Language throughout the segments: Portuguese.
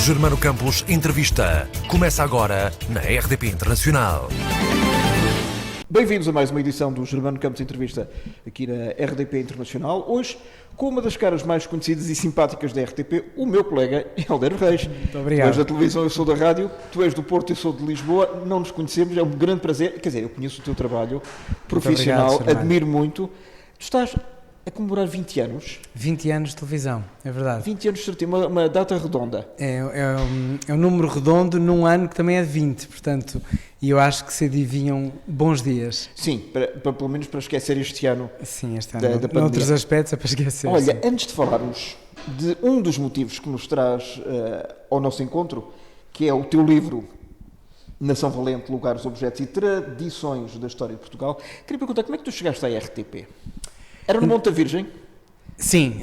Germano Campos Entrevista. Começa agora na RDP Internacional. Bem-vindos a mais uma edição do Germano Campos Entrevista aqui na RDP Internacional. Hoje, com uma das caras mais conhecidas e simpáticas da RTP, o meu colega Helder Reis. Muito obrigado. Tu és da televisão, eu sou da rádio, tu és do Porto, eu sou de Lisboa. Não nos conhecemos, é um grande prazer. Quer dizer, eu conheço o teu trabalho profissional, obrigado, admiro muito. Tu estás a comemorar 20 anos. 20 anos de televisão, é verdade. 20 anos, certinho, uma data redonda. É um número redondo num ano que também é de 20, portanto, e eu acho que se adivinham bons dias. Sim, pelo menos para esquecer este ano. Sim, este Da ano. pandemia. Noutros aspectos é para esquecer. Olha, sim. antes de falarmos de um dos motivos que nos traz ao nosso encontro, que é o teu livro Nação Valente, Lugares, Objetos e Tradições da História de Portugal, queria perguntar como é que tu chegaste à RTP? Era no Monte da Virgem? Sim,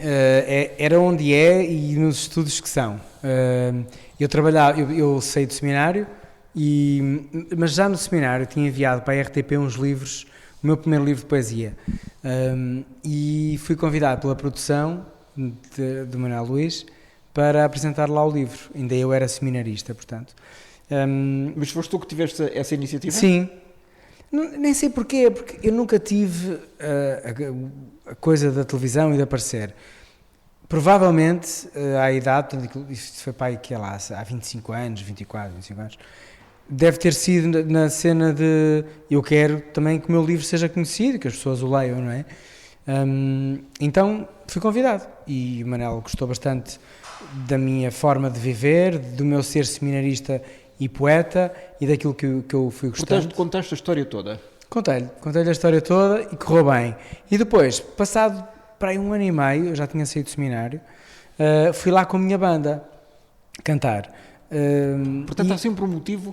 era onde é e nos estudos que são. Eu saí do seminário, mas já no seminário tinha enviado para a RTP uns livros, o meu primeiro livro de poesia, e fui convidado pela produção do Manuel Luís para apresentar lá o livro. Ainda eu era seminarista, portanto. Mas foste tu que tiveste essa iniciativa? Sim. Nem sei porquê, porque eu nunca tive a coisa da televisão e de aparecer. Provavelmente, à idade, isto foi para aí que é lá, há 25 anos, 24, 25 anos, deve ter sido na cena de eu quero também que o meu livro seja conhecido, que as pessoas o leiam, não é? Então fui convidado e o Manel gostou bastante da minha forma de viver, do meu ser seminarista e poeta e daquilo que eu fui gostando. Contaste a história toda? Contei-lhe a história toda e correu bem. E depois, passado para aí 1 ano e meio, eu já tinha saído do seminário, fui lá com a minha banda cantar. Portanto, há sempre um motivo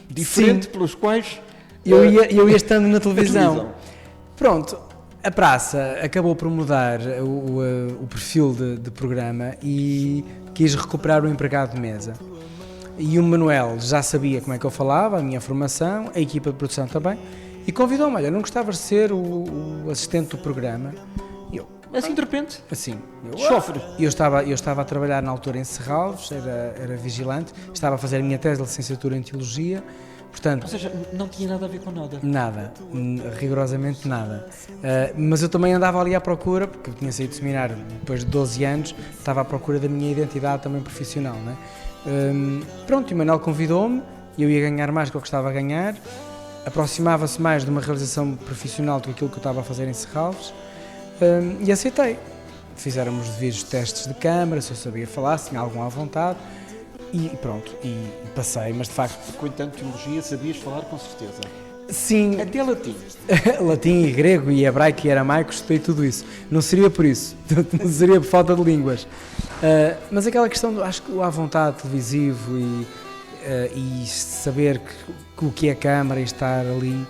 diferente Sim, pelos quais eu ia estando na televisão. televisão. Pronto, a praça acabou por mudar o perfil de programa e quis recuperar o empregado de mesa. E o Manuel já sabia como é que eu falava, a minha formação, a equipa de produção também, e convidou-me, olha, não gostavas de ser o assistente do programa? E eu, Assim de repente? assim, Chofre. eu estava a trabalhar na altura em Serralves, era vigilante, estava a fazer a minha tese de licenciatura em Teologia, portanto... Ou seja, não tinha nada a ver com nada. Nada, rigorosamente nada. Mas eu também andava ali à procura, porque eu tinha saído do seminário depois de 12 anos, estava à procura da minha identidade também profissional, não é? Pronto, e o Manuel convidou-me, eu ia ganhar mais do que eu estava a ganhar, aproximava-se mais de uma realização profissional do que aquilo que eu estava a fazer em Serralves, e aceitei. Fizeram os devidos testes de câmara, se eu sabia falar, se tinha algum à vontade, e pronto, e passei, mas de facto... Com tanto teologia, sabias falar com certeza. Sim, Até latim. latim e grego e hebraico e aramaico, estudei tudo isso. Não seria por isso, não seria por falta de línguas. Mas aquela questão, acho que o à vontade televisivo e saber o que é câmara e estar ali,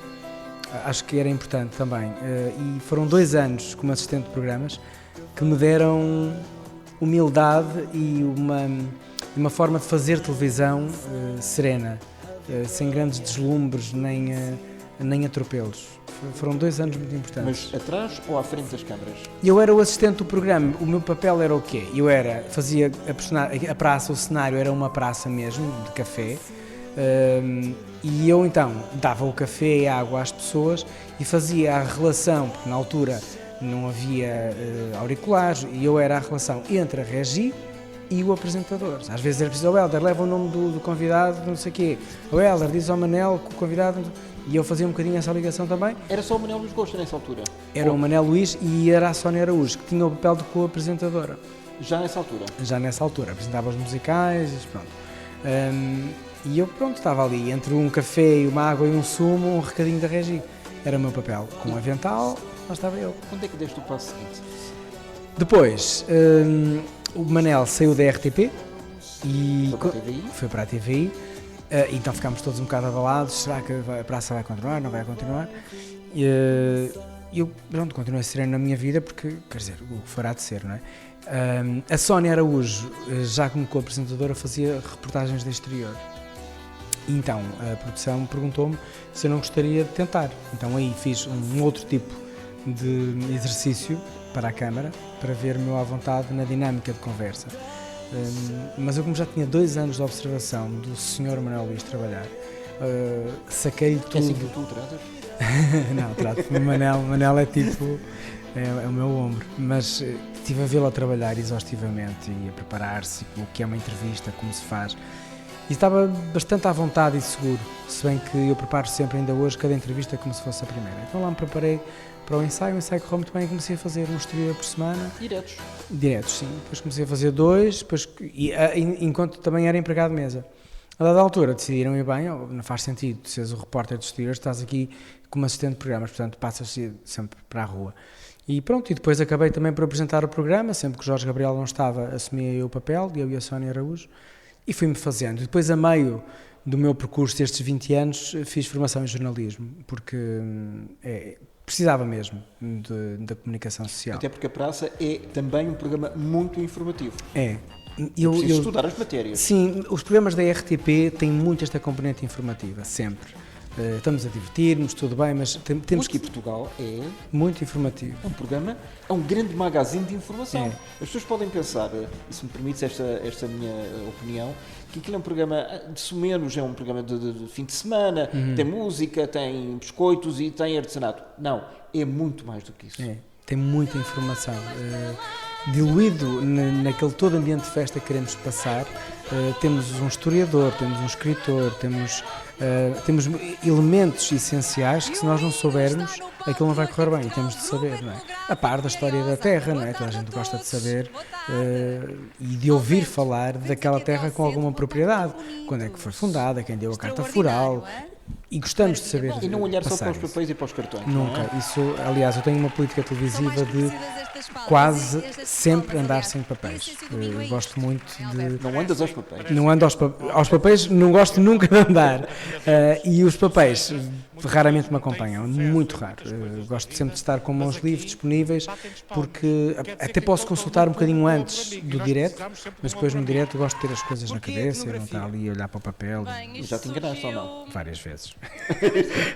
acho que era importante também. E foram 2 anos como assistente de programas que me deram humildade e uma forma de fazer televisão serena, sem grandes deslumbres nem atropelos. Foram 2 anos muito importantes. Mas atrás ou à frente das câmaras? Eu era o assistente do programa, o meu papel era o quê? Fazia a praça, o cenário era uma praça mesmo, de café, e eu então dava o café e a água às pessoas e fazia a relação, porque na altura não havia auriculares, e eu era a relação entre a regi e o apresentador. Às vezes era preciso, o Helder, leva o nome do convidado, não sei o quê. O Helder diz ao Manel que o convidado... E eu fazia um bocadinho essa ligação também. Era só o Manuel Luís Gosta nessa altura? Era o Manel Luís e era a Sónia Araújo, que tinha o papel de co-apresentadora. Já nessa altura? Já nessa altura. Apresentava os musicais e pronto. E eu, pronto, estava ali, entre um café e uma água e um sumo, um recadinho da Regi. Era o meu papel. Com um avental, lá estava eu. Quando é que deste o passo seguinte? Depois, o Manel saiu da RTP e Foi para a TVI? foi para a TVI. Então ficámos todos um bocado abalados, será que a praça vai continuar, não vai continuar? E eu, pronto, continuei sereno na minha vida porque, quer dizer, o que fará de ser, não é? A Sónia Araújo, já como co-apresentadora, fazia reportagens do exterior. E então a produção perguntou-me se eu não gostaria de tentar. Então aí fiz um outro tipo de exercício para a câmara, para ver-me à vontade na dinâmica de conversa. Mas eu, como já tinha 2 anos de observação do Sr. Manuel Luís trabalhar, saquei-lhe É assim que tudo. tu o tratas? Não, trato-me Manel é tipo, é o meu ombro, mas estive a vê-lo a trabalhar exaustivamente e a preparar-se, o que é uma entrevista, como se faz, e estava bastante à vontade e seguro, se bem que eu preparo sempre, ainda hoje, cada entrevista como se fosse a primeira. Então lá me preparei para o ensaio correu muito bem e comecei a fazer um estoril por semana. Diretos, sim. Depois comecei a fazer 2, enquanto também era empregado de mesa. A dada altura decidiram ir bem, não faz sentido, se és o repórter de exteriores, estás aqui como assistente de programas, portanto passas sempre para a rua. E pronto, e depois acabei também por apresentar o programa, sempre que o Jorge Gabriel não estava, assumia eu o papel, eu e a Sónia Araújo, e fui-me fazendo. E depois, a meio do meu percurso destes 20 anos, fiz formação em jornalismo, porque precisava mesmo da comunicação social. Até porque a Praça é também um programa muito informativo. É. Preciso estudar as matérias. Sim, os programas da RTP têm muito esta componente informativa, sempre. Estamos a divertir-nos, tudo bem, mas temos que Portugal é muito informativo. É um programa, é um grande magazine de informação. É. As pessoas podem pensar, e se me permites esta minha opinião, que aquilo é um programa, de sumenos, é um programa de fim de semana, tem música, tem biscoitos e tem artesanato. Não, é muito mais do que isso. É, tem muita informação. Diluído naquele todo ambiente de festa que queremos passar, temos um historiador, temos um escritor, temos elementos essenciais que, se nós não soubermos, aquilo não vai correr bem, e temos de saber, não é? A par da história da Terra, não é? Toda a gente gosta de saber e de ouvir falar daquela terra com alguma propriedade. Quando é que foi fundada, quem deu a carta foral, e gostamos de saber. E não olhar só para os isso. papéis e para os cartões. Nunca. Não é? Isso, aliás, eu tenho uma política televisiva de quase sempre andar sem papéis. Gosto muito de... Não andas aos papéis. Não ando aos papéis, não gosto nunca de andar. E os papéis raramente me acompanham, muito raro. Gosto sempre de estar com mãos livres, disponíveis, porque até posso consultar um bocadinho antes do direto, mas depois no direto gosto de ter as coisas na cabeça, não estar ali a olhar para o papel. Já te enganaste ou não? Várias vezes.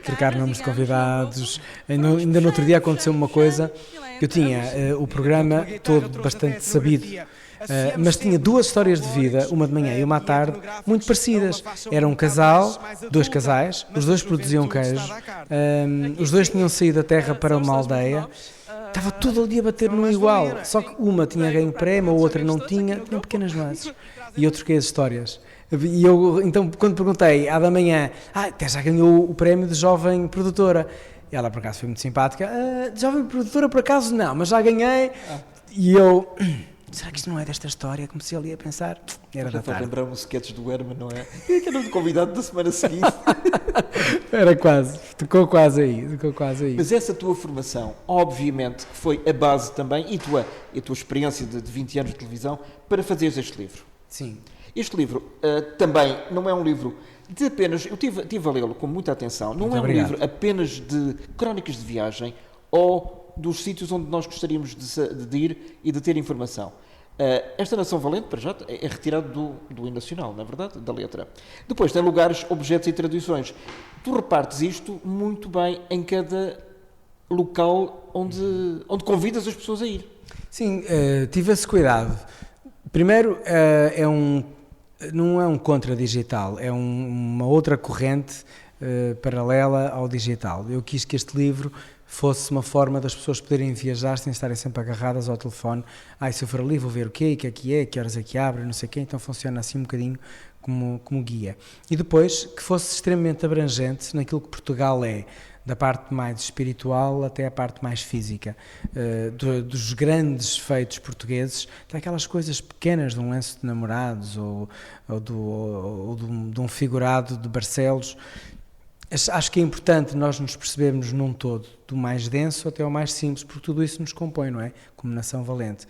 Trocar nomes de convidados. Ainda no outro dia aconteceu uma coisa. Eu tinha o programa todo bastante sabido, mas tinha 2 histórias de vida, uma de manhã e uma à tarde, muito parecidas. Era um casal, 2 casais, os 2 produziam queijo, os 2 tinham saído da terra para uma aldeia. Estava tudo ali a bater no igual, só que uma tinha ganho prémio, a outra não tinha pequenas nuances. E eu troquei as histórias. E eu, então, quando perguntei, da manhã, até já ganhou o prémio de jovem produtora. E ela, por acaso, foi muito simpática. De jovem produtora, por acaso, não, mas já ganhei. E eu, será que isto não é desta história? Comecei ali a pensar, era da tarde. Lembrar-me os sketches do Herman, não é? Que era o convidado da semana seguinte. Era quase, tocou quase aí. Mas essa tua formação, obviamente, que foi a base também, e a tua experiência de 20 anos de televisão, para fazeres este livro. Sim. Este livro também não é um livro de apenas... Eu tive a lê-lo com muita atenção. Não é um livro apenas de crónicas de viagem ou dos sítios onde nós gostaríamos de ir e de ter informação. Esta Nação Valente, para já, é retirado do hino nacional, na verdade, da letra. Depois tem lugares, objetos e tradições. Tu repartes isto muito bem em cada local onde convidas as pessoas a ir. Sim, tive esse cuidado. Primeiro, não é um contra-digital, é uma outra corrente paralela ao digital. Eu quis que este livro fosse uma forma das pessoas poderem viajar sem estarem sempre agarradas ao telefone. Se eu for ali vou ver o quê, que horas é que abre, não sei o quê, então funciona assim um bocadinho como guia. E depois, que fosse extremamente abrangente naquilo que Portugal é, da parte mais espiritual até a parte mais física, dos grandes feitos portugueses, até aquelas coisas pequenas de um lenço de namorados ou de um figurado de Barcelos. Acho que é importante nós nos percebermos num todo, do mais denso até ao mais simples, porque tudo isso nos compõe, não é? Como nação valente.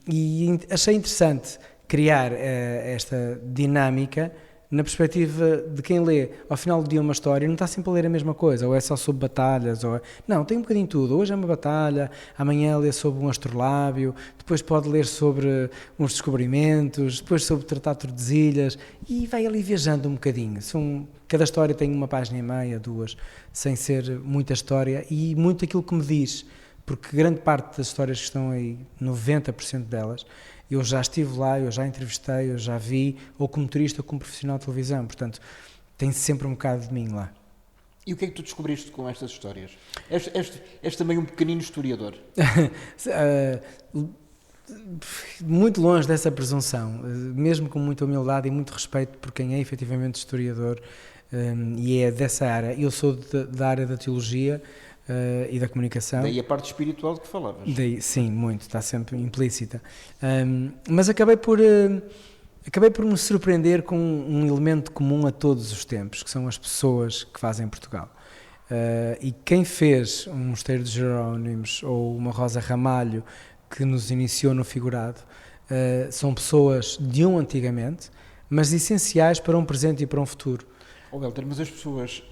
E achei interessante criar esta dinâmica na perspectiva de quem lê ao final do dia uma história, não está sempre a ler a mesma coisa, ou é só sobre batalhas, não, tem um bocadinho de tudo. Hoje é uma batalha, amanhã lê sobre um astrolábio, depois pode ler sobre uns descobrimentos, depois sobre o Tratado de Tordesilhas, e vai ali viajando um bocadinho. Cada história tem 1,5 páginas, 2, sem ser muita história, e muito aquilo que me diz, porque grande parte das histórias que estão aí, 90% delas, eu já estive lá, eu já entrevistei, eu já vi, ou como turista ou como profissional de televisão, portanto, tem sempre um bocado de mim lá. E o que é que tu descobriste com estas histórias? És também um pequenino historiador. Muito longe dessa presunção, mesmo com muita humildade e muito respeito por quem é efetivamente historiador, e é dessa área. Eu sou da área da teologia e da comunicação. Daí a parte espiritual de que falavas. Daí, sim, muito, está sempre implícita. Mas acabei por me surpreender com um elemento comum a todos os tempos, que são as pessoas que fazem Portugal. E quem fez um Mosteiro de Jerónimos ou uma Rosa Ramalho que nos iniciou no figurado, são pessoas de antigamente, mas essenciais para um presente e para um futuro. Helder, mas as pessoas,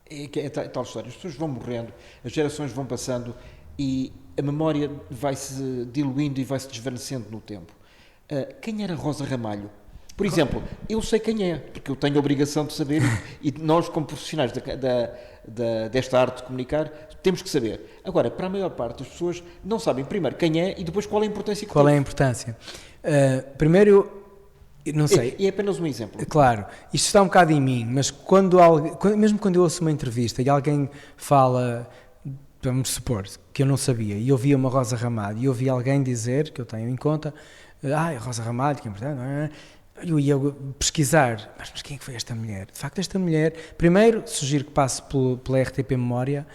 é tal história, as pessoas vão morrendo, as gerações vão passando e a memória vai-se diluindo e vai-se desvanecendo no tempo. Quem era Rosa Ramalho? Por exemplo, eu sei quem é, porque eu tenho a obrigação de saber e nós, como profissionais desta arte de comunicar, temos que saber. Agora, para a maior parte das pessoas, não sabem primeiro quem é e depois qual é a importância que Qual tem. é a importância? Primeiro, não sei. É apenas um exemplo. Claro, isto está um bocado em mim, mas mesmo quando eu ouço uma entrevista e alguém fala, vamos supor, que eu não sabia, e ouvia uma Rosa Ramalho, e ouvi alguém dizer, que eu tenho em conta, Rosa Ramalho, que é importante, não é? Eu ia pesquisar, mas quem é que foi esta mulher? De facto, esta mulher, primeiro, sugiro que passe pela RTP Memória,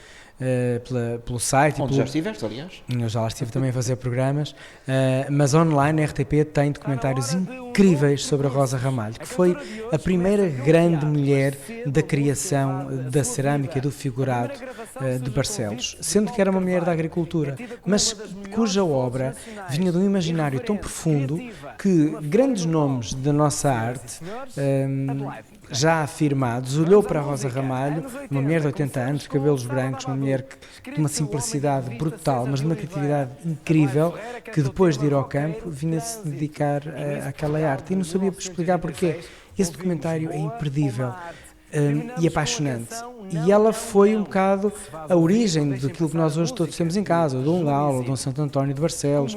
pelo site. Onde já estiveste, aliás. Eu já lá estive também a fazer programas, mas online a RTP tem documentários incríveis sobre a Rosa Ramalho, que foi a primeira grande mulher da criação da cerâmica e do figurado de Barcelos, sendo que era uma mulher da agricultura, mas cuja obra vinha de um imaginário tão profundo que grandes nomes da nossa arte, já afirmados, olhou para a Rosa Ramalho, uma mulher de 80 anos, de cabelos brancos, uma mulher de uma simplicidade brutal, mas de uma criatividade incrível, que depois de ir ao campo vinha-se dedicar àquela arte e não sabia explicar porquê. Esse documentário é imperdível e apaixonante. E ela foi um bocado a origem daquilo que nós hoje todos temos em casa, o Dom Galo, o Dom Santo António de Barcelos.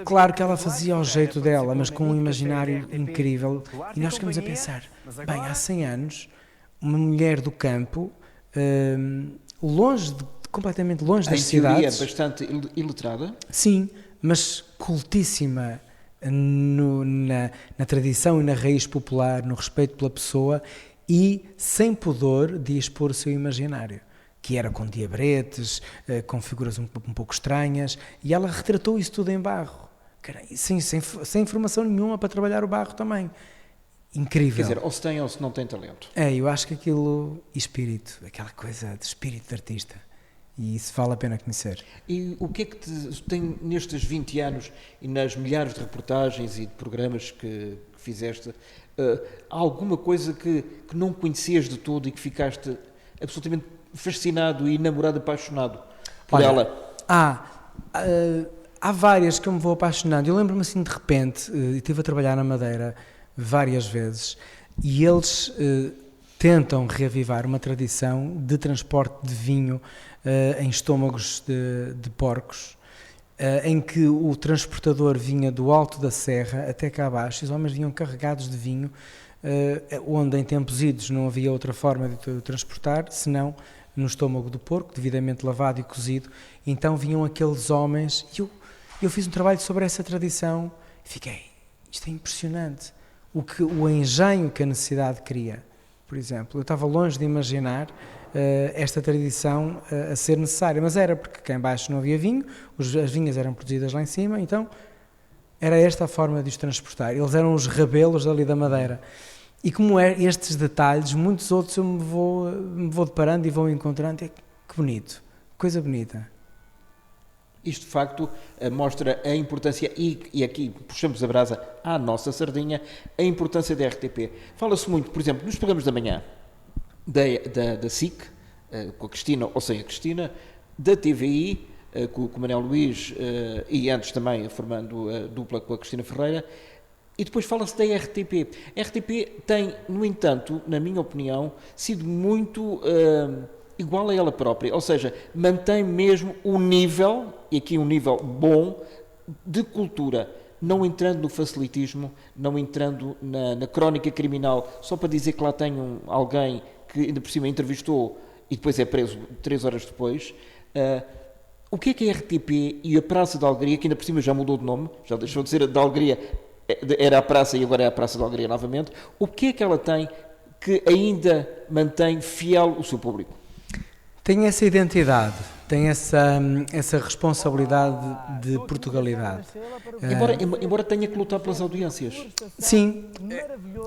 Claro que ela fazia ao jeito dela, mas com um imaginário incrível. E nós ficamos a pensar, bem, há 100 anos, uma mulher do campo, completamente longe das cidades. Bastante iletrada. Sim, mas cultíssima na tradição e na raiz popular, no respeito pela pessoa, e sem pudor de expor o seu imaginário, que era com diabretes, com figuras um pouco estranhas, e ela retratou isso tudo em barro, sem informação nenhuma para trabalhar o barro também. Incrível. Quer dizer, ou se tem ou se não tem talento. Eu acho que aquilo, espírito, aquela coisa de espírito de artista, e isso vale a pena conhecer. E o que é que tem nestes 20 anos e nas milhares de reportagens e de programas que fizeste, alguma coisa que não conhecias de todo e que ficaste absolutamente fascinado e enamorado, apaixonado por ela? Há várias que eu me vou apaixonando. Eu lembro-me assim de repente, estive a trabalhar na Madeira várias vezes e eles tentam reavivar uma tradição de transporte de vinho em estômagos de porcos, em que o transportador vinha do alto da serra até cá abaixo, e os homens vinham carregados de vinho, onde em tempos idos não havia outra forma de o transportar, senão no estômago do porco, devidamente lavado e cozido. Então vinham aqueles homens, e eu fiz um trabalho sobre essa tradição, e fiquei, isto é impressionante, o engenho que a necessidade cria. Por exemplo, eu estava longe de imaginar esta tradição a ser necessária, mas era porque cá em baixo não havia vinho, as vinhas eram produzidas lá em cima, então era esta a forma de os transportar. Eles eram os rabelos ali da Madeira. E como estes detalhes, muitos outros eu me vou deparando e vou encontrando. Que bonito, coisa bonita. Isto, de facto, mostra a importância, e aqui puxamos a brasa à nossa sardinha, a importância da RTP. Fala-se muito, por exemplo, nos programas da manhã, da SIC, com a Cristina, ou sem a Cristina, da TVI, com o Manuel Luís, e antes também formando a dupla com a Cristina Ferreira, e depois fala-se da RTP. A RTP tem, no entanto, na minha opinião, sido muito igual a ela própria, ou seja, mantém mesmo o nível, e aqui um nível bom, de cultura, não entrando no facilitismo, não entrando na crónica criminal, só para dizer que lá tem alguém que ainda por cima entrevistou e depois é preso 3 horas depois. O que é a RTP e a Praça da Alegria, que ainda por cima já mudou de nome, já deixou de ser a da Alegria, era a Praça e agora é a Praça da Alegria novamente, o que é que ela tem que ainda mantém fiel o seu público? Tem essa identidade, tem essa responsabilidade de Portugalidade. Embora tenha que lutar pelas audiências. Sim,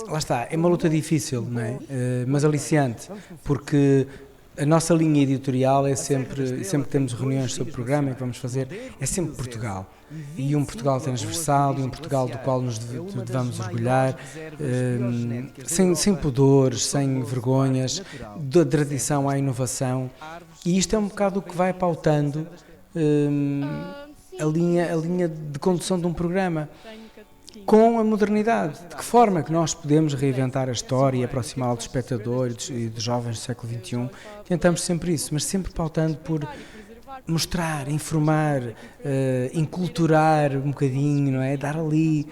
lá está, é uma luta difícil, não é? Mas aliciante, porque a nossa linha editorial é sempre que temos reuniões sobre o programa que vamos fazer, é sempre Portugal. E um Portugal transversal, e um Portugal do qual nos devamos orgulhar, sem pudores, sem vergonhas, da tradição à inovação. E isto é um bocado o que vai pautando a linha de condução de um programa, com a modernidade. De que forma que nós podemos reinventar a história e aproximá-la dos espectadores e dos jovens do século XXI? Tentamos sempre isso, mas sempre pautando por mostrar, informar, enculturar um bocadinho, não é? Dar ali.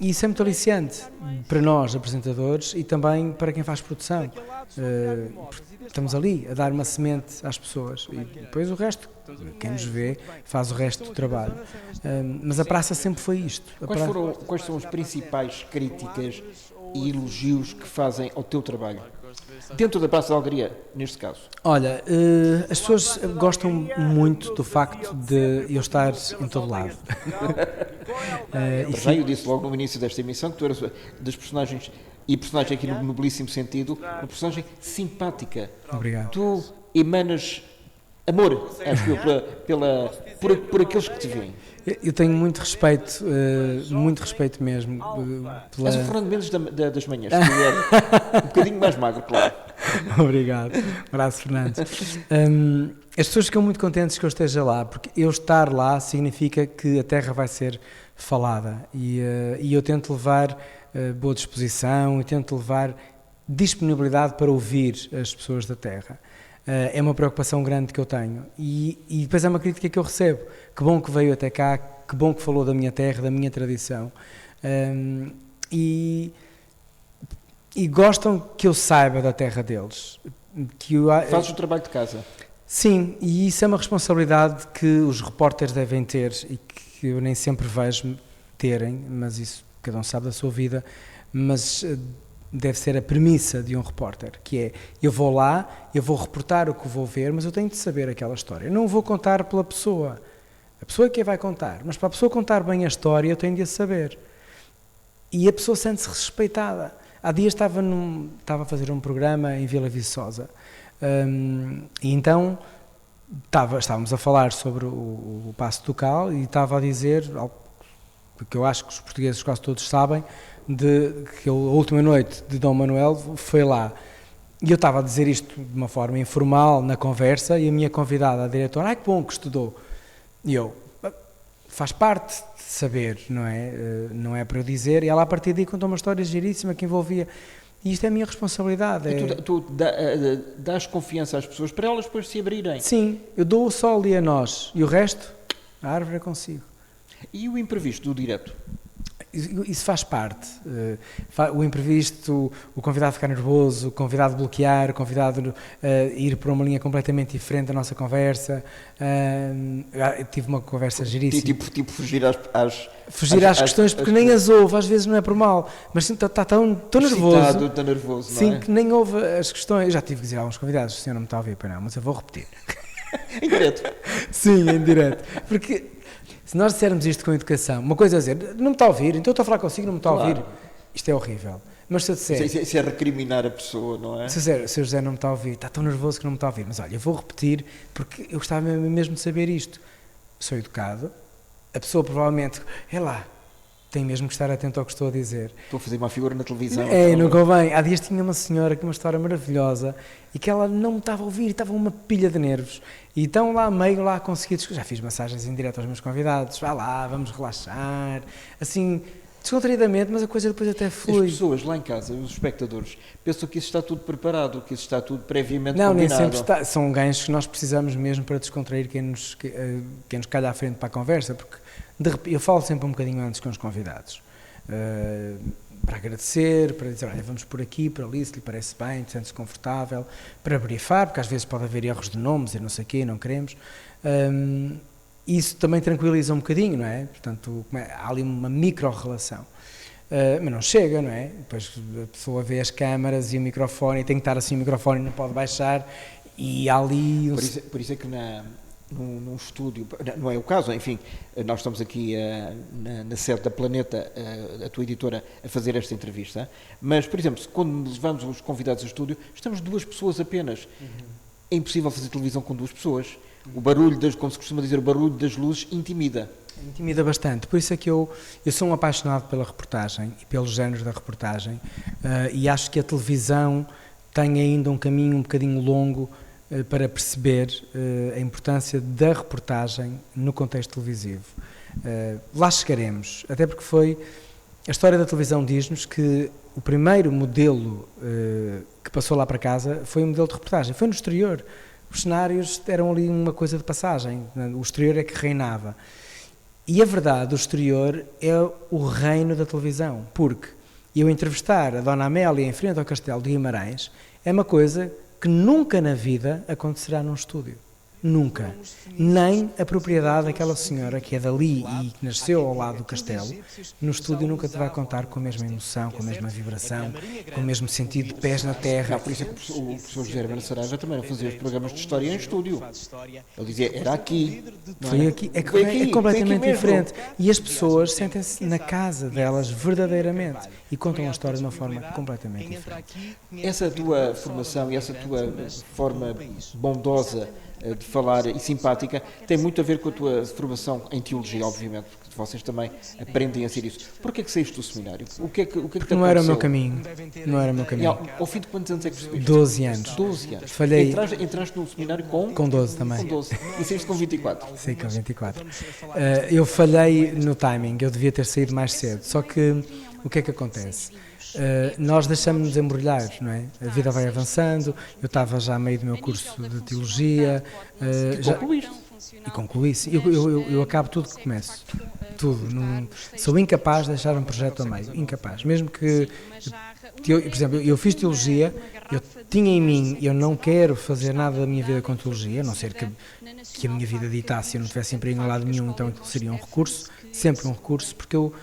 E isso é muito aliciante para nós, apresentadores, e também para quem faz produção. Estamos ali a dar uma semente às pessoas e depois o resto, quem nos vê, faz o resto do trabalho. Mas a praça sempre foi isto. Quais são as principais críticas e elogios que fazem ao teu trabalho? Dentro da Praça da Alegria, neste caso. Olha, as pessoas gostam muito do facto de eu estar em todo lado. Eu disse logo no início desta emissão que tu eras das personagens, e personagem aqui no belíssimo sentido, uma personagem simpática. Obrigado. Tu emanas amor, acho eu, por aqueles que te veem. Eu tenho muito respeito mesmo. És o Fernando Mendes das manhãs, que é um bocadinho mais magro, claro. Obrigado. Um abraço, Fernando. As pessoas ficam muito contentes que eu esteja lá, porque eu estar lá significa que a terra vai ser falada e eu tento levar boa disposição e tento levar disponibilidade para ouvir as pessoas da terra. É uma preocupação grande que eu tenho e depois é uma crítica que eu recebo. Que bom que veio até cá, que bom que falou da minha terra, da minha tradição, e gostam que eu saiba da terra deles. Fazes o trabalho de casa. Sim, e isso é uma responsabilidade que os repórteres devem ter e que eu nem sempre vejo terem, mas isso cada um sabe da sua vida, mas deve ser a premissa de um repórter, que é, eu vou lá, eu vou reportar o que vou ver, mas eu tenho de saber aquela história. Eu não vou contar pela pessoa. A pessoa é quem vai contar, mas para a pessoa contar bem a história, eu tenho de a saber. E a pessoa sente-se respeitada. Há dias estava a fazer um programa em Vila Viçosa, e então estávamos a falar sobre o Paço do Cal e estava a dizer, que eu acho que os portugueses quase todos sabem, que a última noite de Dom Manuel foi lá. E eu estava a dizer isto de uma forma informal, na conversa, e a minha convidada, a diretora, ai que bom que estudou. E eu, faz parte de saber, não é? Não é para eu dizer. E ela a partir daí contou uma história giríssima que envolvia. E isto é a minha responsabilidade. Tu dás confiança às pessoas para elas depois se abrirem. Sim, eu dou o sol e a nós. E o resto, a árvore é consigo. E o imprevisto do direto? Isso faz parte. O imprevisto, o convidado ficar nervoso, o convidado bloquear, o convidado ir para uma linha completamente diferente da nossa conversa. Tive uma conversa giríssima. Tipo fugir às questões, porque nem as ouve, às vezes não é por mal, mas está tão nervoso. Está nervoso, não é? Sim, que nem ouve as questões. Eu já tive que dizer a alguns convidados, o senhor não me está a ouvir, não, mas eu vou repetir. Em direto? Sim, em direto. Porque se nós dissermos isto com educação, uma coisa é dizer, não me está a ouvir, então eu estou a falar consigo, não me está a ouvir, isto é horrível. Mas se eu disser... Isso é recriminar a pessoa, não é? Se eu disser, o Sr. José não me está a ouvir, está tão nervoso que não me está a ouvir, mas olha, eu vou repetir, porque eu gostava mesmo de saber isto. Sou educado, a pessoa provavelmente, tem mesmo que estar atento ao que estou a dizer. Estou a fazer uma figura na televisão. Não convém. Há dias tinha uma senhora com uma história maravilhosa e que ela não me estava a ouvir, estava uma pilha de nervos. E então lá meio consegui discutir. Já fiz massagens em direto aos meus convidados. Vá lá, vamos relaxar. Assim, Descontraídamente, mas a coisa depois até As flui. pessoas lá em casa, os espectadores, pensam que isso está tudo preparado, que isso está tudo previamente Não, nem combinado. sempre está. São ganhos que nós precisamos mesmo para descontrair quem nos calha à frente para a conversa, porque eu falo sempre um bocadinho antes com os convidados. Para agradecer, para dizer, olha, vamos por aqui, por ali, se lhe parece bem, te sentes confortável, para briefar, porque às vezes pode haver erros de nomes e não sei o quê, não queremos. Isso também tranquiliza um bocadinho, não é? Portanto, há ali uma micro-relação. Mas não chega, não é? Depois a pessoa vê as câmaras e o microfone, e tem que estar assim o microfone, não pode baixar, e há ali... Por isso é que num estúdio, não é o caso, enfim, nós estamos aqui na sede da Planeta, a tua editora, a fazer esta entrevista, mas, por exemplo, quando levamos os convidados ao estúdio, estamos 2 pessoas apenas. É impossível fazer televisão com 2 pessoas. O barulho, como se costuma dizer, o barulho das luzes intimida. Intimida bastante, por isso é que eu sou um apaixonado pela reportagem e pelos géneros da reportagem, e acho que a televisão tem ainda um caminho um bocadinho longo para perceber a importância da reportagem no contexto televisivo. Lá chegaremos, até porque a história da televisão diz-nos que o primeiro modelo que passou lá para casa foi um modelo de reportagem, foi no exterior. Os cenários eram ali uma coisa de passagem, o exterior é que reinava. E a verdade, o exterior é o reino da televisão, porque eu entrevistar a Dona Amélia em frente ao Castelo de Guimarães é uma coisa que nunca na vida acontecerá num estúdio. Nunca. Nem a propriedade daquela senhora que é dali e que nasceu ao lado do castelo, no estúdio nunca te vai contar com a mesma emoção, com a mesma vibração, com o mesmo sentido de pés na terra. Não, por isso é que o professor José Hermano Saraiva também não fazia os programas de história em estúdio. Ele dizia, era aqui. Foi aqui, é completamente foi aqui mesmo. diferente. E as pessoas sentem-se na casa delas verdadeiramente e contam a história de uma forma completamente diferente. Essa tua formação e essa tua forma bondosa de falar e simpática tem muito a ver com a tua formação em teologia, obviamente, porque vocês também aprendem a ser isso. Porquê é que saíste do seminário? O que é que te aconteceu? Não era o meu caminho. Não era o meu caminho. Ao fim de quantos anos é que percebeste? 12 anos. 12 anos. Falhei. Entraste no seminário com? Com 12 também. Com 12. E saíste com 24. Sim, com 24. Eu falhei no timing, eu devia ter saído mais cedo. Só que o que é que acontece? Nós deixamos-nos embrulhar, não é? A vida vai avançando, eu estava já a meio do meu curso de teologia. E concluí, sim. Eu acabo tudo que começo. Tudo. Sou incapaz de deixar um projeto a meio. Incapaz. Mesmo que... por exemplo, eu fiz teologia, eu tinha em mim, eu não quero fazer nada da minha vida com teologia, a não ser que a minha vida ditasse, eu não tivesse emprego em lado nenhum, então aquilo seria um recurso, sempre um recurso, porque eu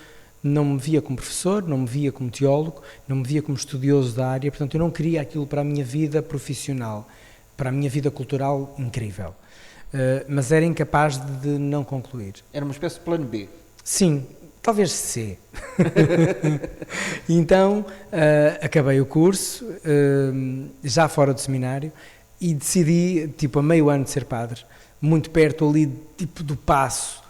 não me via como professor, não me via como teólogo, não me via como estudioso da área, portanto eu não queria aquilo para a minha vida profissional, para a minha vida cultural incrível. Mas era incapaz de não concluir. Era uma espécie de plano B. Sim, talvez C. Então, acabei o curso, já fora do seminário, e decidi, tipo, a meio ano de ser padre, muito perto ali, tipo, do Paço.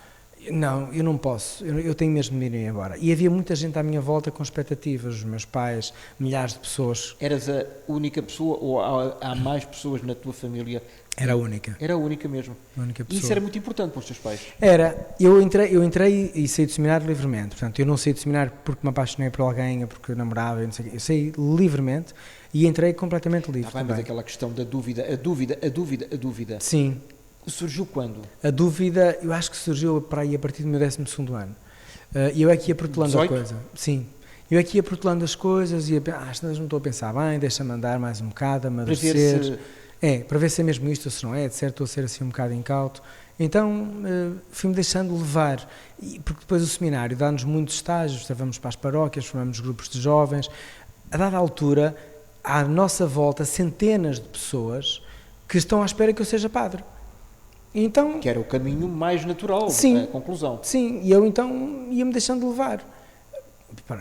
Não, eu não posso, eu tenho mesmo de ir embora. E havia muita gente à minha volta com expectativas, os meus pais, milhares de pessoas. Eras a única pessoa ou há mais pessoas na tua família? Era a única. Era a única mesmo. A única pessoa. E isso era muito importante para os teus pais? Era. Eu entrei e saí do seminário livremente. Portanto, eu não saí do seminário porque me apaixonei por alguém ou porque namorava, não sei o quê. Eu saí livremente e entrei completamente livre. Mas aquela questão da dúvida, a dúvida. Sim. Surgiu quando? A dúvida, eu acho que surgiu para aí a partir do meu 12º ano. E eu é que ia protelando 18? a coisa. Sim. Eu é que ia protelando as coisas e ia não estou a pensar bem, deixa-me andar mais um bocado, amadurecer. Para ver se é mesmo isto ou se não é, de certo, estou a ser assim um bocado incauto. Então, fui-me deixando levar, porque depois o seminário dá-nos muitos estágios, vamos para as paróquias, formamos grupos de jovens. A dada altura, à nossa volta, centenas de pessoas que estão à espera que eu seja padre. Então, que era o caminho mais natural, sim, a conclusão. Sim, e eu então ia-me deixando levar.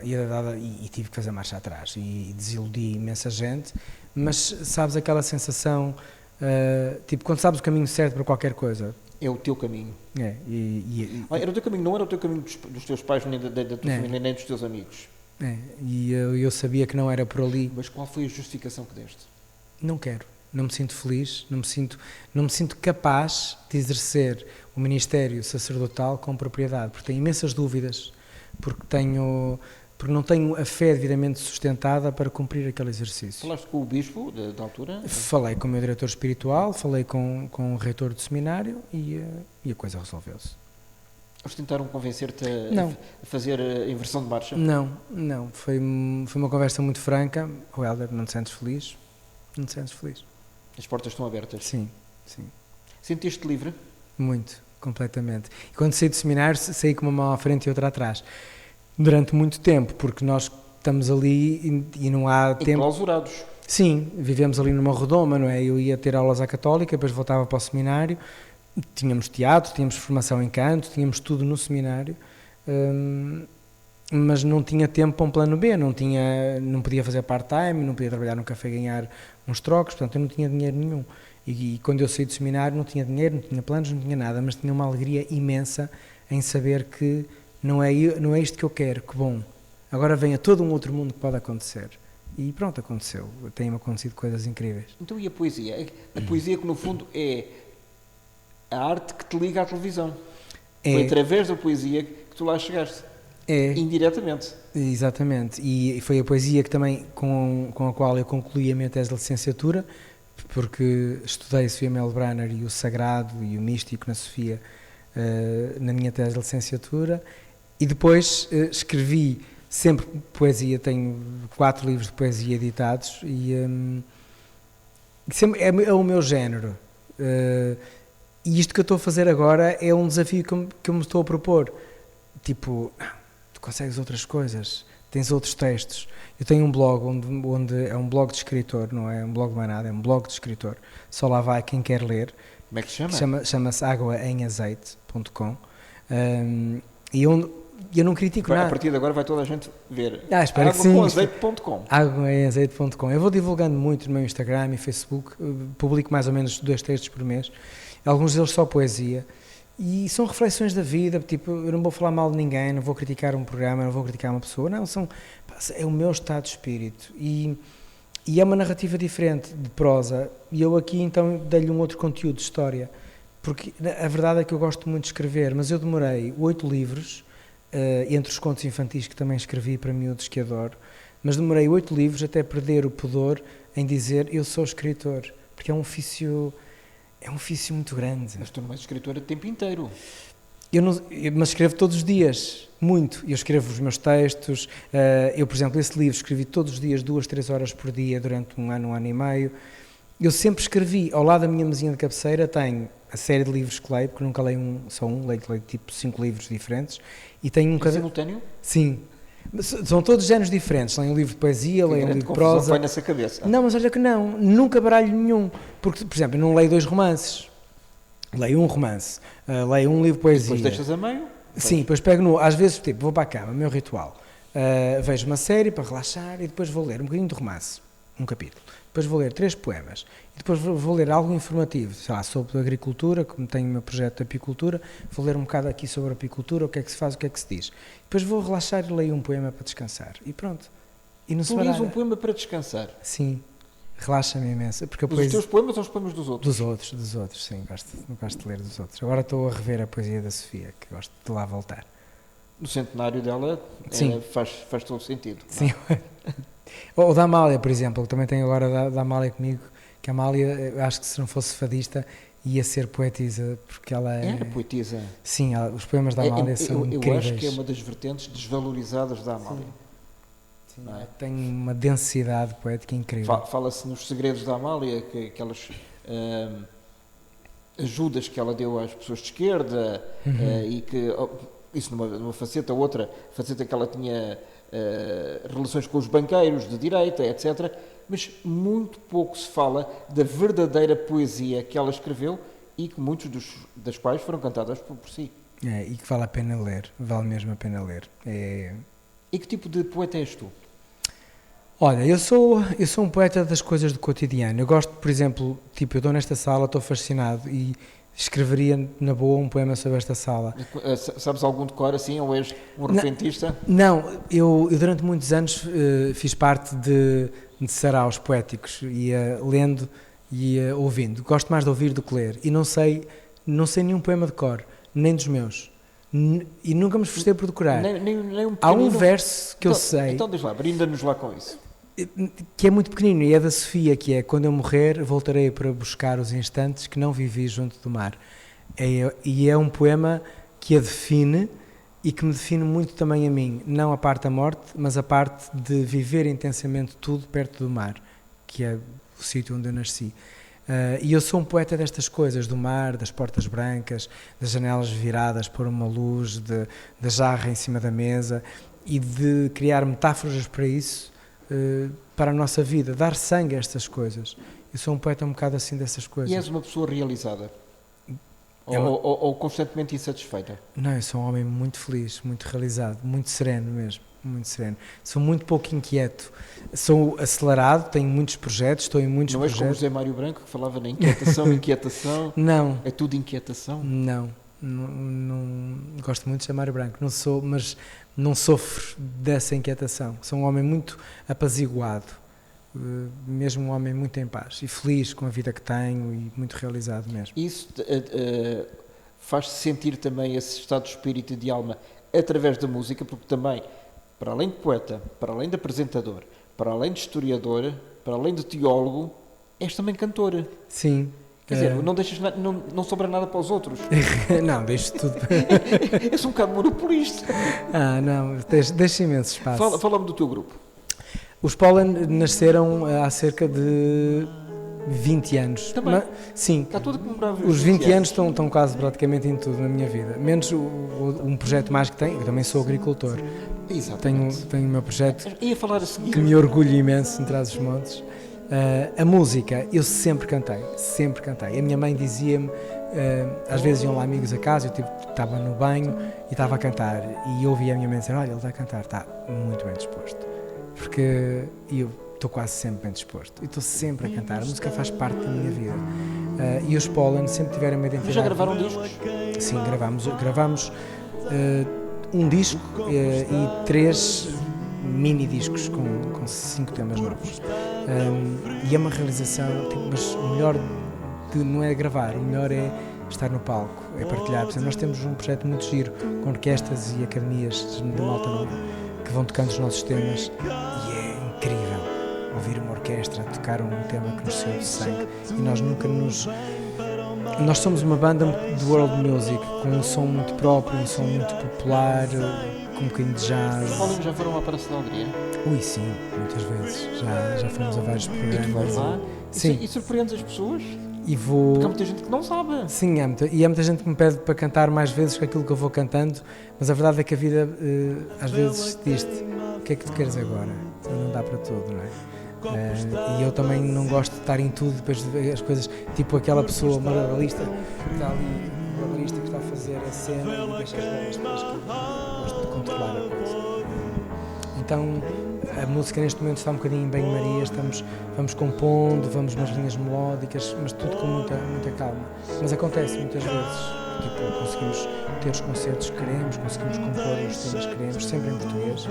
E tive que fazer marcha atrás e desiludi imensa gente, mas sabes aquela sensação, tipo quando sabes o caminho certo para qualquer coisa. É o teu caminho. Era o teu caminho, não era o teu caminho dos teus pais, nem da tua família, nem dos teus amigos. E eu sabia que não era por ali. Mas qual foi a justificação que deste? Não quero. Não me sinto feliz, não me sinto capaz de exercer o ministério sacerdotal com propriedade, porque tenho imensas dúvidas, porque não tenho a fé devidamente sustentada para cumprir aquele exercício. Falaste com o bispo da altura? Falei com o meu diretor espiritual, falei com o reitor do seminário e a coisa resolveu-se. Eles tentaram convencer-te Não. a fazer a inversão de marcha? Não. Foi uma conversa muito franca. O Helder, não te sentes feliz? Não te sentes feliz? As portas estão abertas? Sim. Sentiste livre? Muito, completamente. E quando saí do seminário, saí com uma mão à frente e outra atrás. Durante muito tempo, porque nós estamos ali e não há tempo... Enclausurados. Sim, vivemos ali numa redoma, não é? Eu ia ter aulas à Católica, depois voltava para o seminário, tínhamos teatro, tínhamos formação em canto, tínhamos tudo no seminário, mas não tinha tempo para um plano B, não podia fazer part-time, não podia trabalhar no café e ganhar uns trocos, portanto eu não tinha dinheiro nenhum. E quando eu saí do seminário não tinha dinheiro, não tinha planos, não tinha nada, mas tinha uma alegria imensa em saber que não é isto que eu quero, que bom. Agora vem a todo um outro mundo que pode acontecer. E pronto, aconteceu. Tem-me acontecido coisas incríveis. Então e a poesia? A poesia que no fundo é a arte que te liga à televisão. Foi através da poesia que tu lá chegaste. Indiretamente. Exatamente. E foi a poesia que também com a qual eu concluí a minha tese de licenciatura, porque estudei Sofia Melbrenner e o Sagrado e o Místico na Sofia na minha tese de licenciatura, e depois escrevi sempre poesia, tenho 4 livros de poesia editados e sempre é o meu género. E isto que eu estou a fazer agora é um desafio que eu me estou a propor. Tipo, tu consegues outras coisas, tens outros textos. Eu tenho um blog onde é um blog de escritor, não é um blog de mais nada, é um blog de escritor. Só lá vai quem quer ler. Como é que se chama? Chama-se aguaemazeite.com. E eu não critico nada. A partir de agora vai toda a gente ver. Espero que sim. Aguaemazeite.com. Aguaemazeite.com. Eu vou divulgando muito no meu Instagram e Facebook, publico mais ou menos 2 textos por mês, alguns deles só poesia, e são reflexões da vida, tipo, eu não vou falar mal de ninguém, não vou criticar um programa, não vou criticar uma pessoa, não, é o meu estado de espírito, e é uma narrativa diferente de prosa, e eu aqui então dei-lhe um outro conteúdo de história, porque a verdade é que eu gosto muito de escrever, mas eu demorei 8 livros, entre os contos infantis que também escrevi para miúdos que adoro, mas demorei 8 livros até perder o pudor em dizer eu sou escritor, porque é um ofício muito grande. Mas tu não és escritor o tempo inteiro. Mas escrevo todos os dias, muito. Eu escrevo os meus textos, eu, por exemplo, esse livro escrevi todos os dias 2-3 horas por dia durante um ano e meio. Eu sempre escrevi, ao lado da minha mesinha de cabeceira tenho a série de livros que leio, porque nunca leio só um, leio tipo 5 livros diferentes. E tenho um simultâneo? Sim. São todos géneros diferentes. Leio um livro de poesia, leio um livro de prosa. Vai nessa cabeça. Não, mas olha que não. Nunca baralho nenhum. Porque, por exemplo, eu não leio 2 romances. Leio um romance. Leio um livro de poesia. Depois deixas a meio? Sim, depois pego às vezes, tipo, vou para a cama, meu ritual. Vejo uma série para relaxar e depois vou ler um bocadinho de romance. Um capítulo. Depois vou ler 3 poemas. E depois vou ler algo informativo, sei lá, sobre agricultura, como tenho o meu projeto de apicultura, vou ler um bocado aqui sobre apicultura, o que é que se faz, o que é que se diz. Depois vou relaxar e leio um poema para descansar. E pronto. E não se tu lês um poema para descansar? Sim. Relaxa-me imenso. Porque os teus poemas ou os poemas dos outros? Dos outros, sim. Gosto de ler dos outros. Agora estou a rever a poesia da Sofia, que gosto de lá voltar. No centenário dela faz todo sentido. Sim. Ou da Amália, por exemplo, que também tenho agora da Amália comigo, que a Amália, eu acho que se não fosse fadista, ia ser poetisa, porque ela é... É poetisa? Sim, os poemas da Amália são incríveis. Eu acho que é uma das vertentes desvalorizadas da Amália. Sim, tem uma densidade poética incrível. Fala-se nos segredos da Amália, aquelas ajudas que ela deu às pessoas de esquerda, e que, isso numa faceta, outra faceta que ela tinha relações com os banqueiros de direita, etc. Mas muito pouco se fala da verdadeira poesia que ela escreveu e que muitos das quais foram cantadas por si. E que vale a pena ler, vale mesmo a pena ler. E que tipo de poeta és tu? Olha, eu sou um poeta das coisas do cotidiano. Eu gosto, por exemplo, tipo, eu estou nesta sala, estou fascinado e escreveria na boa um poema sobre esta sala. Sabes algum de cor assim, ou és um repentista? Não, eu durante muitos anos fiz parte de saraus poéticos, ia lendo e ia ouvindo. Gosto mais de ouvir do que ler e não sei nenhum poema de cor, nem dos meus. E nunca me esforcei por decorar. Nem um Há um pequenino. verso que eu Então- sei, Então diz lá, brinda-nos lá com isso. que é muito pequenino, e é da Sofia, que é: quando eu morrer, voltarei para buscar os instantes que não vivi junto do mar. E é um poema que a define e que me define muito também a mim, não a parte da morte, mas a parte de viver intensamente tudo perto do mar, que é o sítio onde eu nasci. E eu sou um poeta destas coisas, do mar, das portas brancas, das janelas viradas por uma luz, da jarra em cima da mesa, e de criar metáforas para isso, para a nossa vida, dar sangue a estas coisas. Eu sou um poeta um bocado assim dessas coisas. E és uma pessoa realizada? É uma- Ou constantemente insatisfeita? Não, eu sou um homem muito feliz, muito realizado, muito sereno mesmo, muito sereno. Sou muito pouco inquieto, sou acelerado, tenho muitos projetos, estou em muitos Não és como o projetos. José Mário Branco, que falava na inquietação, inquietação, Não, é tudo inquietação? não gosto muito de chamar branco, não sou, mas não sofro dessa inquietação. Sou um homem muito apaziguado, mesmo um homem muito em paz e feliz com a vida que tenho e muito realizado mesmo. Isso faz-se sentir também esse estado de espírito e de alma através da música, porque também, para além de poeta, para além de apresentador, para além de historiador, para além de teólogo, és também cantor. Sim. Quer dizer, não deixas não sobra nada para os outros. Não, deixo tudo. És um bocado monopolista. Não, deixo imenso espaço. Fala-me do teu grupo. Os Pollen nasceram há cerca de 20 anos. Também? Sim. Está tudo a comemorar Os 20 anos estão quase praticamente em tudo na minha vida. Menos um projeto mais que tenho. Eu também sou agricultor. Exatamente. Tenho o meu projeto Ia falar a seguir. que me orgulho imenso em Trás-os-Montes. A música, eu sempre cantei, sempre cantei. A minha mãe dizia-me, às vezes iam lá amigos a casa, eu estava no banho e estava a cantar. E eu ouvia a minha mãe dizer: olha, ele está a cantar, está muito bem disposto. Porque eu estou quase sempre bem disposto. E estou sempre a cantar. A música faz parte da minha vida. E os Pollen sempre tiveram uma identidade. Já gravaram discos? Sim, gravamos um disco e 3 mini discos com 5 temas novos. E é uma realização, mas o melhor não é gravar, o melhor é estar no palco, é partilhar. Por exemplo, nós temos um projeto muito giro com orquestras e academias de malta nova que vão tocando os nossos temas, e é incrível ouvir uma orquestra a tocar um tema que nos saiu de sangue. E nós somos uma banda de world music, com um som muito próprio, um som muito popular, com um bocadinho de jazz. Os já foram à Praça da Alegria? Ui, sim, muitas vezes. Já fomos a vários E tu vais programas. lá? Sim. E surpreendes as pessoas? E vou. Porque há muita gente que não sabe. Sim, há muita gente que me pede para cantar mais vezes que aquilo que eu vou cantando, mas a verdade é que a vida às vezes diz-te: o que é que tu queres agora? Não dá para tudo, não é? E eu também não gosto de estar em tudo, depois de ver as coisas, tipo aquela pessoa moralista que está ali, moralista que está a fazer a cena e deixa as bolas todas que eu gosto de controlar a coisa. Então a música neste momento está um bocadinho em banho-maria, vamos compondo, vamos umas linhas melódicas, mas tudo com muita calma. Mas acontece muitas vezes, tipo, conseguimos ter os concertos que queremos, conseguimos compor os temas que queremos, sempre em português,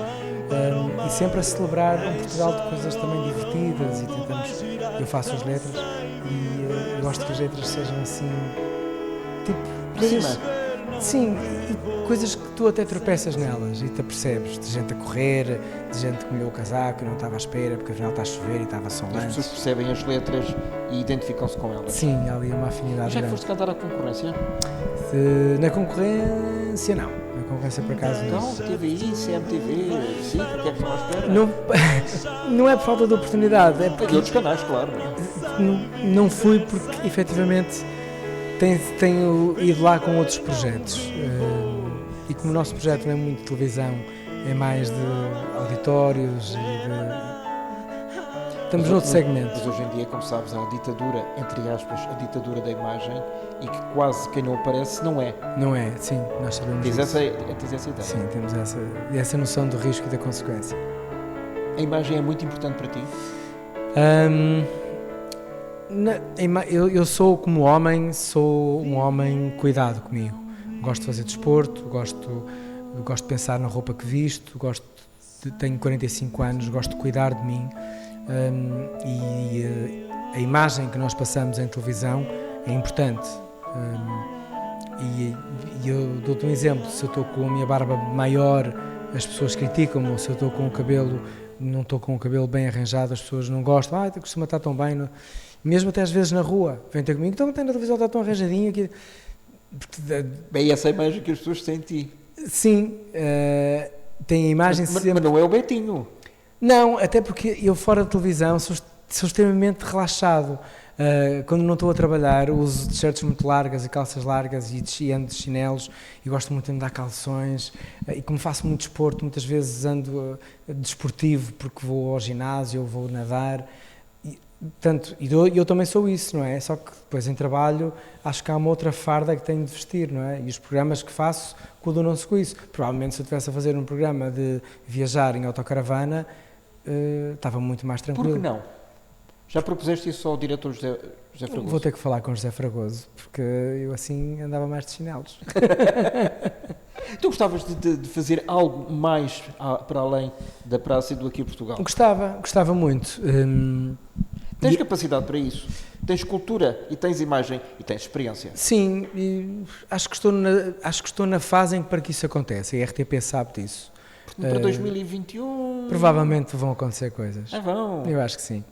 e sempre a celebrar um Portugal de coisas também divertidas, e eu faço as letras e eu gosto que as letras sejam assim, tipo, coisas, sim, e coisas que tu até tropeças nelas e te apercebes, de gente a correr, de gente que molhou o casaco e não estava à espera porque afinal está a chover e estava só As pessoas antes. percebem as letras e identificam-se com elas. Sim, há ali uma afinidade Já que grande. foste cantar à concorrência? Na concorrência não, na concorrência por acaso não. Então, TVI, CMTV, sim, o que é que estão à espera? Não é por falta de oportunidade, é É de porque outros canais, claro. não fui porque efetivamente tenho ido lá com outros projetos, e como o nosso projeto não é muito de televisão, é mais de auditórios e de... Estamos noutro segmento. Mas hoje em dia, como sabes, há a ditadura, entre aspas, a ditadura da imagem, e que quase quem não aparece não é. Não é, sim, nós sabemos Tens disso. essa ideia. Sim, temos essa noção do risco e da consequência. A imagem é muito importante para ti? Eu sou como homem, sou um homem cuidado comigo. Gosto de fazer desporto, gosto de pensar na roupa que visto, tenho 45 anos, gosto de cuidar de mim, e a imagem que nós passamos em televisão é importante. e eu dou-te um exemplo, se eu estou com a minha barba maior, as pessoas criticam-me, ou se eu estou com o cabelo, não estou com o cabelo bem arranjado, as pessoas não gostam, costuma estar tão bem, não? Mesmo até às vezes na rua, vem ter comigo, então tem na televisão, está tão arranjadinho aqui. Bem, essa é a imagem que as pessoas têm de ti. Sim, tem a imagem sempre... Mas não é o Betinho. Não, até porque eu fora da televisão sou extremamente relaxado. Quando não estou a trabalhar, uso t-shirts muito largas e calças largas e ando de chinelos e gosto muito de andar calções e como faço muito desporto, muitas vezes ando desportivo porque vou ao ginásio ou vou nadar e eu também sou isso, não é? Só que depois em trabalho acho que há uma outra farda que tenho de vestir, não é? E os programas que faço coadunam-se com isso. Provavelmente se eu estivesse a fazer um programa de viajar em autocaravana estava muito mais tranquilo. Por que não? Já propuseste isso ao diretor José Fragoso? Vou ter que falar com o José Fragoso, porque eu assim andava mais de chinelos. Tu gostavas de fazer algo mais para além da praça e do Aqui Portugal? Gostava muito. Tens capacidade para isso? Tens cultura e tens imagem e tens experiência? Sim, e acho que estou na fase em que para que isso aconteça, e a RTP sabe disso. Para 2021... Provavelmente vão acontecer coisas. Vão. Eu acho que sim.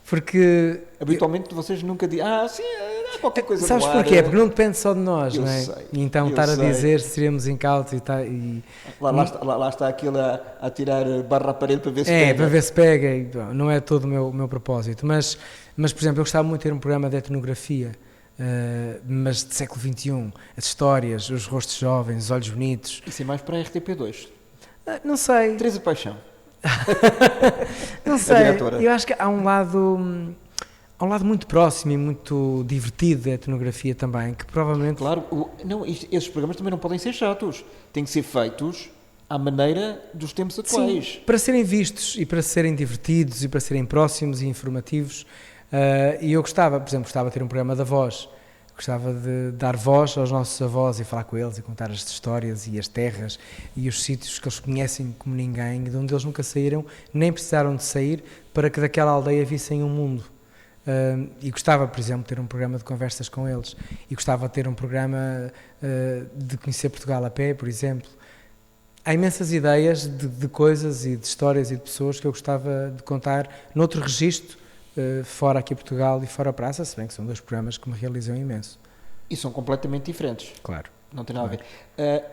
Porque... Habitualmente vocês nunca dizem, sim, há qualquer coisa Sabes no ar. porquê? Porque não depende só de nós, Eu não é? sei, E então estar a dizer se seremos incautos e... Lá está aquilo a tirar barra à parede para ver se pega. pega. Para ver se pega. E, não é todo o meu propósito. Mas, por exemplo, eu gostava muito de ter um programa de etnografia, mas de século XXI. As histórias, os rostos jovens, os olhos bonitos. Isso é mais para a RTP2. Não sei. Teresa Paixão. Não sei. Eu acho que há um lado muito próximo e muito divertido da etnografia também, que provavelmente... Claro, esses programas também não podem ser chatos. Têm que ser feitos à maneira dos tempos atuais. Sim, para serem vistos e para serem divertidos e para serem próximos e informativos. E eu gostava, por exemplo, de ter um programa da voz. Gostava de dar voz aos nossos avós e falar com eles e contar as histórias e as terras e os sítios que eles conhecem como ninguém e de onde eles nunca saíram, nem precisaram de sair para que daquela aldeia vissem um mundo. E gostava, por exemplo, de ter um programa de conversas com eles. E gostava de ter um programa de conhecer Portugal a pé, por exemplo. Há imensas ideias de coisas e de histórias e de pessoas que eu gostava de contar noutro registro, fora Aqui Portugal e fora a praça, se bem que são dois programas que me realizam imenso. E são completamente diferentes. Claro. Não tem nada a ver.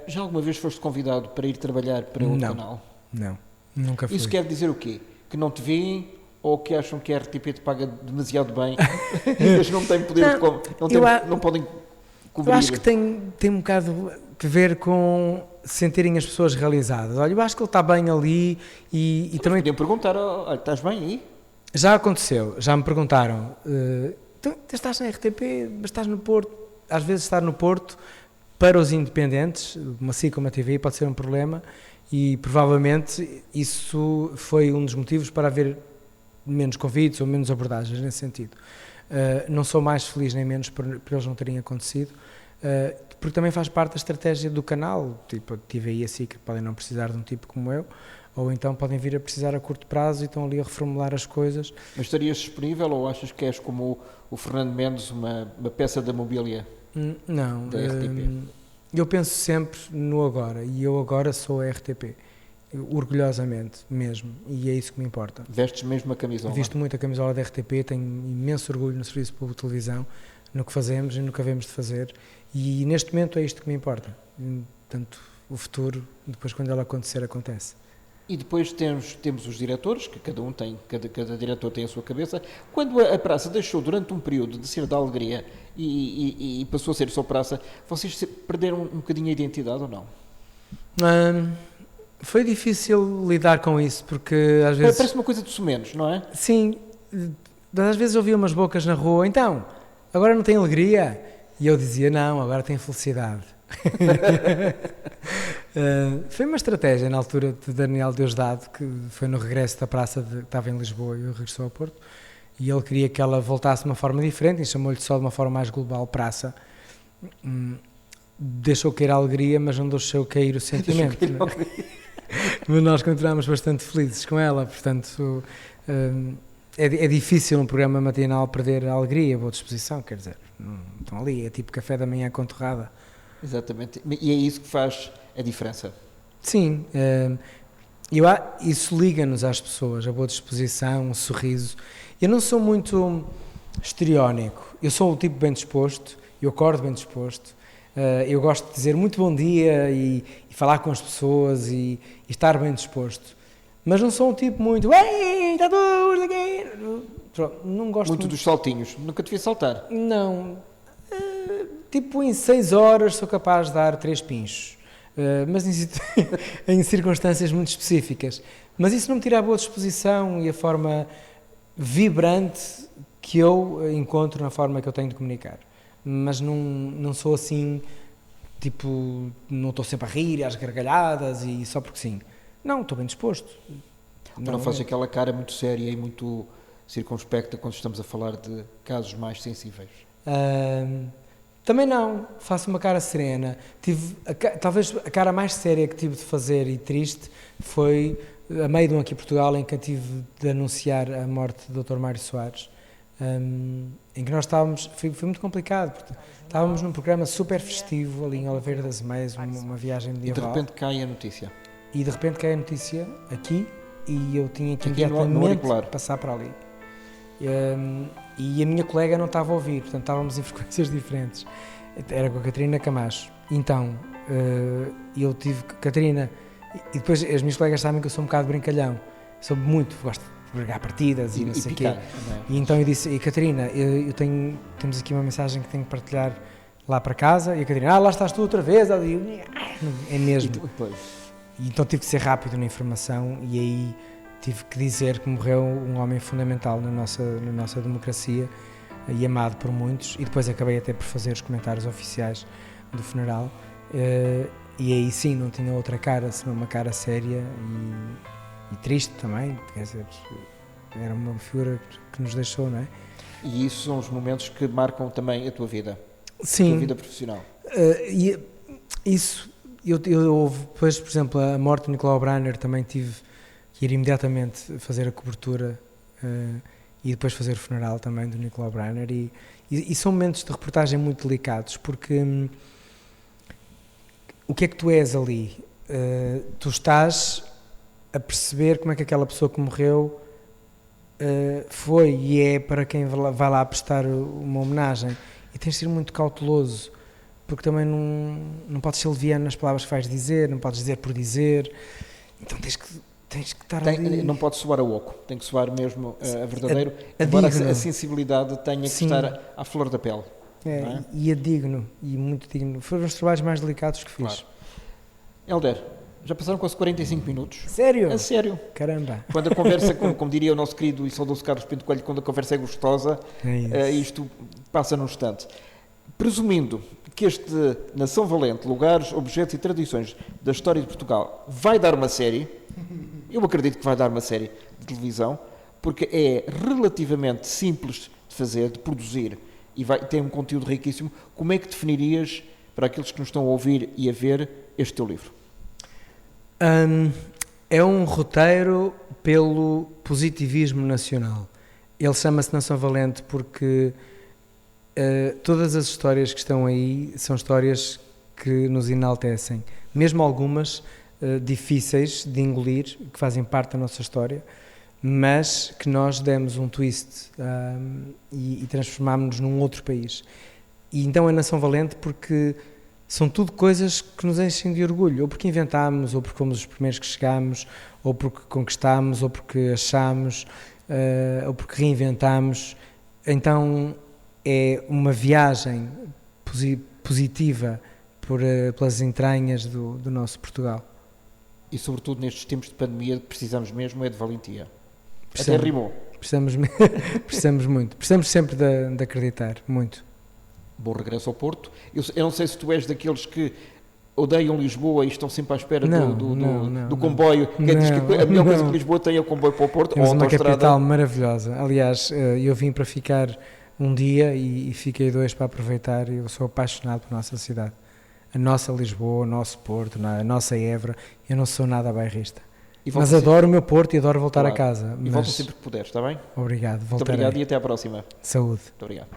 Já alguma vez foste convidado para ir trabalhar para outro canal? Não, nunca fui. Isso quer dizer o quê? Que não te veem ou que acham que a RTP te paga demasiado bem e eles não têm poder não podem cobrir? Eu acho que tem um bocado a ver com sentirem as pessoas realizadas. Olha, eu acho que ele está bem ali e também... Podiam perguntar, olha, estás bem aí? Já aconteceu, já me perguntaram, tu estás na RTP, mas estás no Porto. Às vezes estar no Porto, para os independentes, uma SIC ou uma TVI, pode ser um problema e provavelmente isso foi um dos motivos para haver menos convites ou menos abordagens nesse sentido. Não sou mais feliz nem menos por eles não terem acontecido, porque também faz parte da estratégia do canal, tipo a TVI e a SIC podem não precisar de um tipo como eu, ou então podem vir a precisar a curto prazo e estão ali a reformular as coisas. Mas estarias disponível ou achas que és como o Fernando Mendes, uma peça da mobília? Não, da RTP? Eu penso sempre no agora, e eu agora sou a RTP, orgulhosamente mesmo, e é isso que me importa. Vestes mesmo a camisola? Visto muito a camisola da RTP, tenho imenso orgulho no Serviço Público de Televisão, no que fazemos e no que havemos de fazer, e neste momento é isto que me importa. Portanto, o futuro, depois quando ele acontecer, acontece. E depois temos os diretores, que cada diretor tem a sua cabeça. Quando a praça deixou durante um período de ser da alegria e passou a ser só praça, vocês perderam um bocadinho a identidade ou não? Foi difícil lidar com isso, porque às vezes... Parece uma coisa de somenos, não é? Sim, às vezes ouvia umas bocas na rua, então, agora não tem alegria? E eu dizia, não, agora tem felicidade. Foi uma estratégia na altura de Daniel Diosdado, que foi no regresso da praça que estava em Lisboa e regressou ao Porto, e ele queria que ela voltasse de uma forma diferente e chamou-lhe só de uma forma mais global praça. Deixou cair a alegria, mas não deixou cair o sentimento. Mas nós continuámos bastante felizes com ela, portanto é difícil um programa matinal perder a alegria, a boa disposição, quer dizer, estão ali, é tipo café da manhã com torrada. Exatamente. E é isso que faz a diferença. Sim, isso liga-nos às pessoas, a boa disposição, um sorriso. Eu não sou muito histriónico, eu sou o tipo bem disposto, eu acordo bem disposto, eu gosto de dizer muito bom dia e falar com as pessoas e estar bem disposto. Mas não sou um tipo muito, ei, está tudo aqui. Pronto, não gosto Muito dos saltinhos. Nunca te vi saltar. Não. Tipo, em 6 horas sou capaz de dar 3 pinchos. Mas em circunstâncias muito específicas. Mas isso não me tira a boa disposição e a forma vibrante que eu encontro na forma que eu tenho de comunicar. Mas não sou assim, tipo, não estou sempre a rir, às gargalhadas e só porque sim. Não, estou bem disposto. Não faz aquela cara muito séria e muito circunspecta quando estamos a falar de casos mais sensíveis? Também não, faço uma cara serena. Talvez a cara mais séria que tive de fazer e triste foi a meio de um Aqui Portugal, em que eu tive de anunciar a morte do Dr. Mário Soares, em que nós estávamos, foi muito complicado, porque estávamos num programa super festivo ali em Oliveira das Meias, uma viagem medieval. E de repente cai a notícia. E de repente cai a notícia aqui e eu tinha que Aqui no imediatamente passar para ali. E a minha colega não estava a ouvir, portanto estávamos em frequências diferentes. Era com a Catarina Camacho. Então, eu tive Catarina, e depois as minhas colegas sabem que eu sou um bocado brincalhão, gosto de brigar partidas e não sei o quê. E então eu disse, Catarina, temos aqui uma mensagem que tenho que partilhar lá para casa, e a Catarina, lá estás tu outra vez, é mesmo. E então tive que ser rápido na informação e aí tive que dizer que morreu um homem fundamental na nossa democracia e amado por muitos, e depois acabei até por fazer os comentários oficiais do funeral, e aí sim não tinha outra cara senão uma cara séria e triste também, quer dizer, era uma figura que nos deixou, não é? E isso são os momentos que marcam também a tua vida? Sim. A tua vida profissional? Eu houve, depois, por exemplo, a morte do Nicolau Braner, também tive que ir imediatamente fazer a cobertura e depois fazer o funeral também do Nicolau Braner, e são momentos de reportagem muito delicados, porque o que é que tu és ali? Tu estás a perceber como é que aquela pessoa que morreu foi e é para quem vai lá prestar uma homenagem, e tens de ser muito cauteloso, porque também não podes ser leviano nas palavras que vais dizer, não podes dizer por dizer, então tens que estar ali. Não pode soar a oco, tem que soar mesmo a verdadeiro, embora a sensibilidade tenha que estar à flor da pele. E é digno, e muito digno. Foram os trabalhos mais delicados que fiz. Claro. Helder, já passaram quase 45 minutos. Sério? A sério. Caramba. Quando a conversa, como diria o nosso querido e saudoso Carlos Pinto Coelho, quando a conversa é gostosa, isto passa num instante. Presumindo que este Nação Valente, Lugares, Objetos e Tradições da História de Portugal vai dar uma série, eu acredito que vai dar uma série de televisão, porque é relativamente simples de fazer, de produzir, e tem um conteúdo riquíssimo. Como é que definirias, para aqueles que nos estão a ouvir e a ver, este teu livro? É um roteiro pelo positivismo nacional. Ele chama-se Nação Valente porque todas as histórias que estão aí são histórias que nos enaltecem, mesmo algumas difíceis de engolir, que fazem parte da nossa história, mas que nós demos um twist e transformámos-nos num outro país. E então é Nação Valente porque são tudo coisas que nos enchem de orgulho, ou porque inventámos, ou porque fomos os primeiros que chegámos, ou porque conquistámos, ou porque achámos, ou porque reinventámos. Então é uma viagem positiva pelas entranhas do nosso Portugal. E sobretudo nestes tempos de pandemia precisamos mesmo de valentia. Até rimou. Precisamos muito. Precisamos sempre de acreditar, muito. Bom regresso ao Porto. Eu não sei se tu és daqueles que odeiam Lisboa e estão sempre à espera do comboio. Quem diz que a melhor coisa que Lisboa tem é o comboio para o Porto. Temos ou uma autoestrada. capital maravilhosa. Aliás, eu vim para ficar um dia e fiquei 2 para aproveitar. Eu sou apaixonado por nossa cidade. A nossa Lisboa, o nosso Porto, a nossa Évora. Eu não sou nada bairrista. Mas adoro o meu Porto e adoro voltar a casa. E volta sempre que puderes, está bem? Obrigado. Muito obrigado e até à próxima. Saúde. Muito obrigado.